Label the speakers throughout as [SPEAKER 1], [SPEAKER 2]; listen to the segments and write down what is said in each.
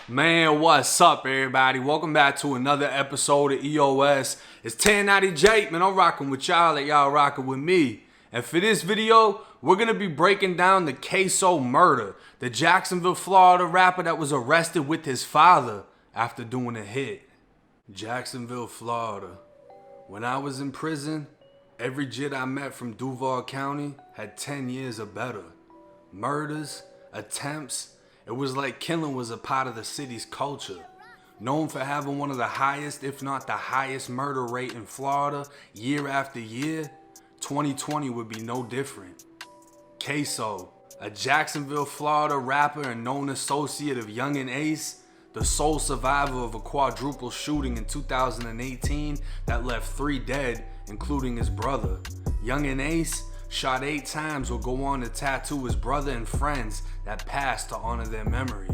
[SPEAKER 1] Man, what's up, everybody? Welcome back to another episode of EOS. It's 1090 Jake, man. I'm rocking with y'all like y'all rocking with me. And for this video, we're going to be breaking down the Ksoo murder, the Jacksonville, Florida rapper that was arrested with his father after doing a hit. Jacksonville, Florida. When I was in prison, every jit I met from Duval County had 10 years or better. Murders, attempts, it was like killing was a part of the city's culture. Known for having one of the highest, if not the highest murder rate in Florida year after year, 2020 would be no different. Ksoo, a Jacksonville, Florida rapper and known associate of Young and Ace, the sole survivor of a quadruple shooting in 2018 that left 3 dead, including his brother. Young and Ace, shot 8 times, will go on to tattoo his brother and friends that passed to honor their memory.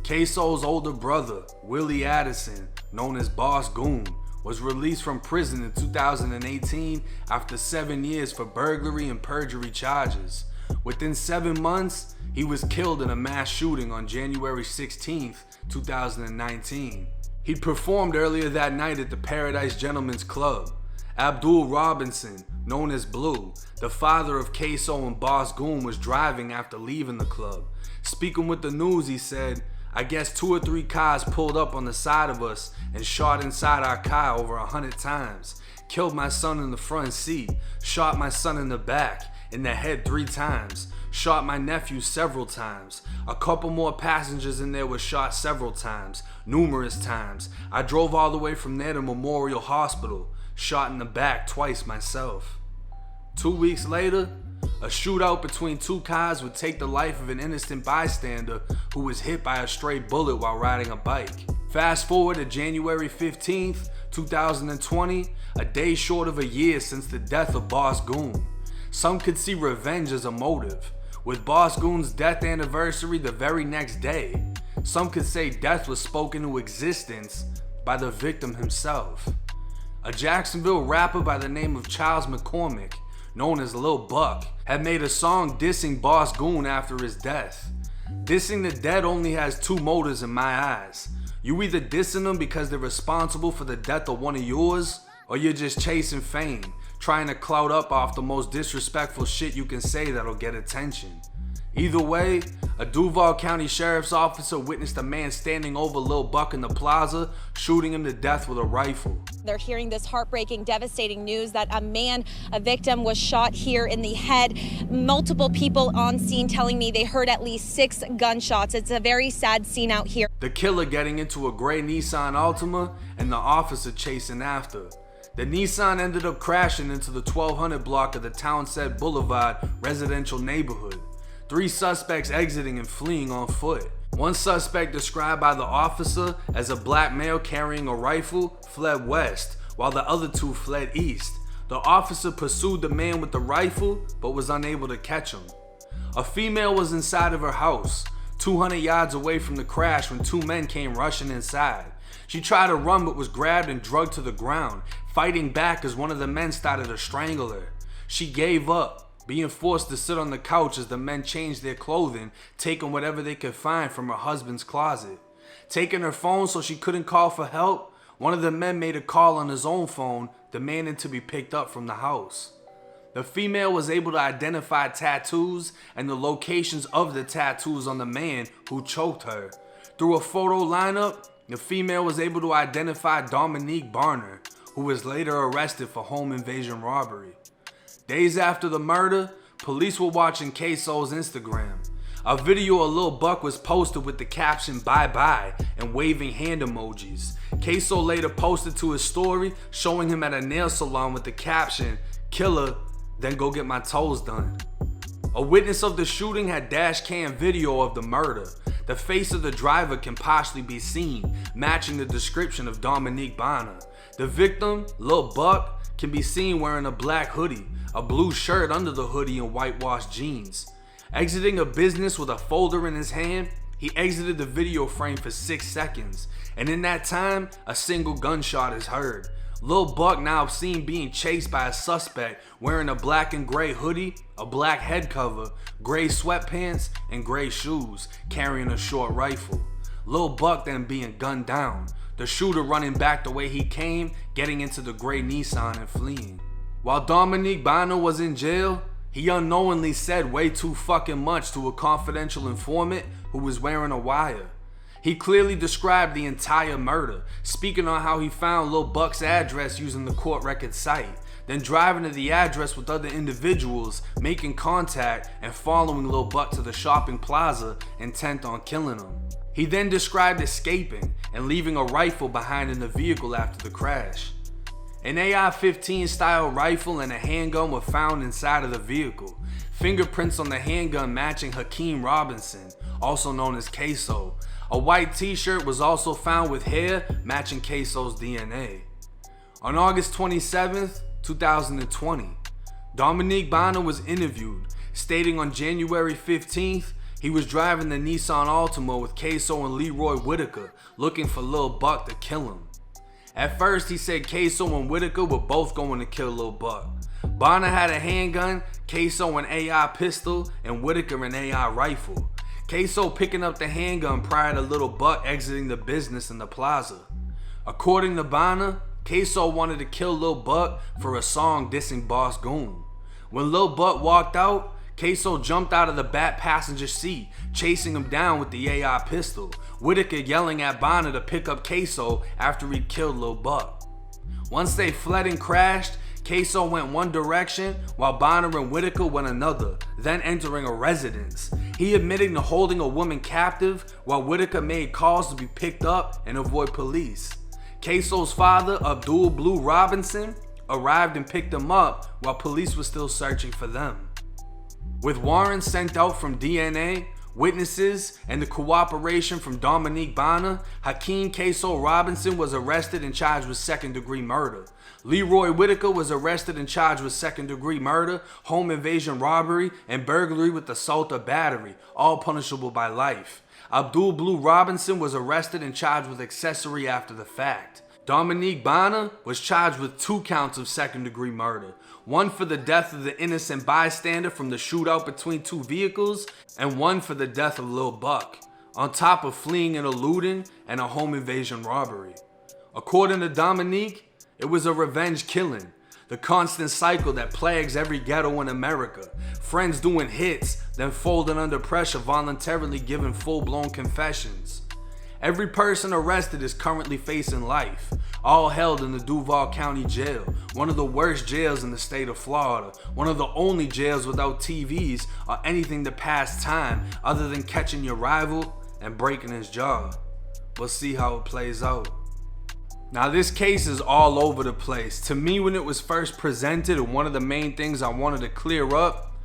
[SPEAKER 1] Ksoo's older brother, Willie Addison, known as Boss Goon, was released from prison in 2018 after 7 years for burglary and perjury charges. Within 7 months, he was killed in a mass shooting on January 16, 2019. He performed earlier that night at the Paradise Gentlemen's Club. Abdul Robinson, known as Blue, the father of Ksoo and Boss Goon, was driving after leaving the club. Speaking with the news, he said, "I guess 2 or 3 cars pulled up on the side of us and shot inside our car over 100 times. Killed my son in the front seat, shot my son in the back, in the head 3 times, shot my nephew several times. A couple more passengers in there were shot several times, numerous times. I drove all the way from there to Memorial Hospital, shot in the back twice myself." 2 weeks later, a shootout between 2 cars would take the life of an innocent bystander who was hit by a stray bullet while riding a bike. Fast forward to January 15th, 2020, a day short of a year since the death of Boss Goon. Some could see revenge as a motive, with Boss Goon's death anniversary the very next day. Some could say death was spoken into existence by the victim himself. A Jacksonville rapper by the name of Charles McCormick, known as Lil Buck, had made a song dissing Boss Goon after his death. Dissing the dead only has 2 motives in my eyes. You either dissing them because they're responsible for the death of one of yours, or you're just chasing fame, trying to clout up off the most disrespectful shit you can say that'll get attention. Either way, a Duval County Sheriff's officer witnessed a man standing over Lil Buck in the plaza, shooting him to death with a rifle.
[SPEAKER 2] They're hearing this heartbreaking, devastating news that a victim was shot here in the head. Multiple people on scene telling me they heard at least 6 gunshots. It's a very sad scene out here.
[SPEAKER 1] The killer getting into a gray Nissan Altima and the officer chasing after. The Nissan ended up crashing into the 1200 block of the Townsend Boulevard residential neighborhood. 3 suspects exiting and fleeing on foot. One suspect, described by the officer as a black male carrying a rifle, fled west, while the other 2 fled east. The officer pursued the man with the rifle, but was unable to catch him. A female was inside of her house, 200 yards away from the crash, when 2 men came rushing inside. She tried to run but was grabbed and drugged to the ground, fighting back as one of the men started to strangle her. She gave up, being forced to sit on the couch as the men changed their clothing, taking whatever they could find from her husband's closet. Taking her phone so she couldn't call for help, one of the men made a call on his own phone, demanding to be picked up from the house. The female was able to identify tattoos and the locations of the tattoos on the man who choked her. Through a photo lineup, the female was able to identify Dominique Barner, who was later arrested for home invasion robbery. Days after the murder, police were watching Ksoo's Instagram. A video of Lil Buck was posted with the caption "Bye Bye" and waving hand emojis. Ksoo later posted to his story showing him at a nail salon with the caption "Killer, then go get my toes done." A witness of the shooting had dash cam video of the murder. The face of the driver can partially be seen, matching the description of Dominique Barner. The victim, Lil Buck, can be seen wearing a black hoodie, a blue shirt under the hoodie, and whitewashed jeans. Exiting a business with a folder in his hand, he exited the video frame for 6 seconds, and in that time, a single gunshot is heard. Lil Buck now seen being chased by a suspect wearing a black and gray hoodie, a black head cover, gray sweatpants, and gray shoes, carrying a short rifle. Lil Buck then being gunned down, the shooter running back the way he came, getting into the gray Nissan and fleeing. While Dominique Bano was in jail, he unknowingly said way too fucking much to a confidential informant who was wearing a wire. He clearly described the entire murder, speaking on how he found Lil Buck's address using the court record site, then driving to the address with other individuals, making contact and following Lil Buck to the shopping plaza, intent on killing him. He then described escaping and leaving a rifle behind in the vehicle after the crash. An AR-15 style rifle and a handgun were found inside of the vehicle. Fingerprints on the handgun matching Hakeem Robinson, also known as Ksoo. A white t-shirt was also found with hair matching Ksoo's DNA. On August 27th, 2020, Dominique Bano was interviewed, stating on January 15th, he was driving the Nissan Altima with Ksoo and Leroy Whitaker, looking for Lil Buck to kill him. At first, he said Ksoo and Whitaker were both going to kill Lil Buck. Bano had a handgun, Ksoo an AR pistol, and Whitaker an AR rifle. Ksoo picking up the handgun prior to Lil Buck exiting the business in the plaza. According to Bano, Ksoo wanted to kill Lil Buck for a song dissing Boss Goon. When Lil Buck walked out, Ksoo jumped out of the back passenger seat, chasing him down with the AR pistol, Whitaker yelling at Bano to pick up Ksoo after he'd killed Lil Buck. Once they fled and crashed, Ksoo went one direction while Bano and Whitaker went another, then entering a residence. He admitting to holding a woman captive while Whitaker made calls to be picked up and avoid police. Ksoo's father, Abdul Blue Robinson, arrived and picked him up while police were still searching for them. With warrants sent out from DNA, witnesses, and the cooperation from Dominique Bano, Hakeem Ksoo Robinson was arrested and charged with second-degree murder. Leroy Whitaker was arrested and charged with second-degree murder, home invasion robbery, and burglary with assault or battery, all punishable by life. Abdul Blue Robinson was arrested and charged with accessory after the fact. Dominique Bano was charged with 2 counts of second-degree murder, one for the death of the innocent bystander from the shootout between 2 vehicles, and one for the death of Lil Buck, on top of fleeing and eluding and a home invasion robbery. According to Dominique, it was a revenge killing, the constant cycle that plagues every ghetto in America. Friends doing hits, then folding under pressure, voluntarily giving full-blown confessions. Every person arrested is currently facing life, all held in the Duval County Jail, one of the worst jails in the state of Florida, one of the only jails without TVs or anything to pass time other than catching your rival and breaking his jaw. We'll see how it plays out. Now this case is all over the place. To me, when it was first presented, and one of the main things I wanted to clear up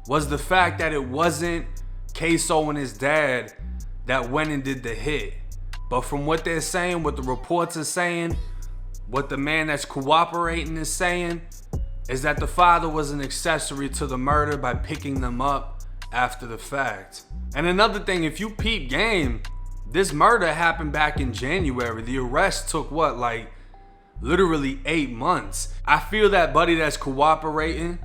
[SPEAKER 1] was the fact that it wasn't Ksoo and his dad that went and did the hit. But from what they're saying, what the reports are saying, what the man that's cooperating is saying, is that the father was an accessory to the murder by picking them up after the fact. And another thing, if you peep game, this murder happened back in January. The arrest took literally 8 months. I feel that buddy that's cooperating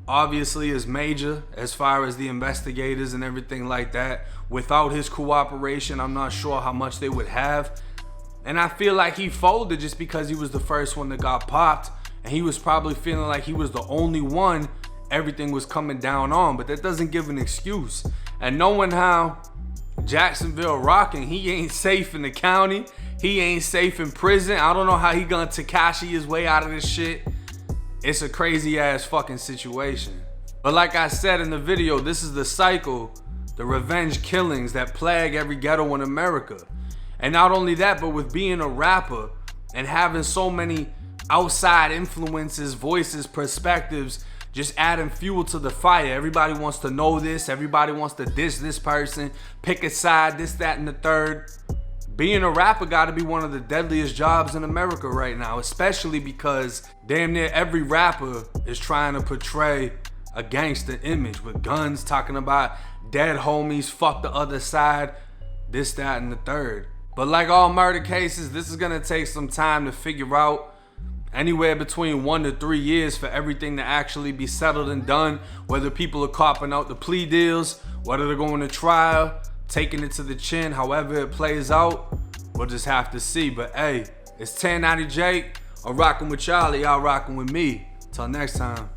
[SPEAKER 1] obviously is major as far as the investigators and everything like that. Without his cooperation, I'm not sure how much they would have. And I feel like he folded just because he was the first one that got popped, and he was probably feeling like he was the only one everything was coming down on. But that doesn't give an excuse. And knowing how Jacksonville rocking, he ain't safe in the county, he ain't safe in prison. I don't know how he gonna Tekashi his way out of this shit. It's a crazy ass fucking situation. But like I said in the video, this is the cycle, the revenge killings that plague every ghetto in America. And not only that, but with being a rapper and having so many outside influences, voices, perspectives, just adding fuel to the fire. Everybody wants to know this. Everybody wants to diss this person, pick a side, this, that, and the third. Being a rapper gotta be one of the deadliest jobs in America right now, especially because damn near every rapper is trying to portray a gangster image with guns, talking about dead homies, fuck the other side, this, that, and the third. But like all murder cases, this is gonna take some time to figure out. Anywhere between 1 to 3 years for everything to actually be settled and done, whether people are copping out the plea deals, whether they're going to trial. taking it to the chin. However it plays out, we'll just have to see. But hey, it's 1090 Jake. I'm rocking with y'all rocking with me. Till next time.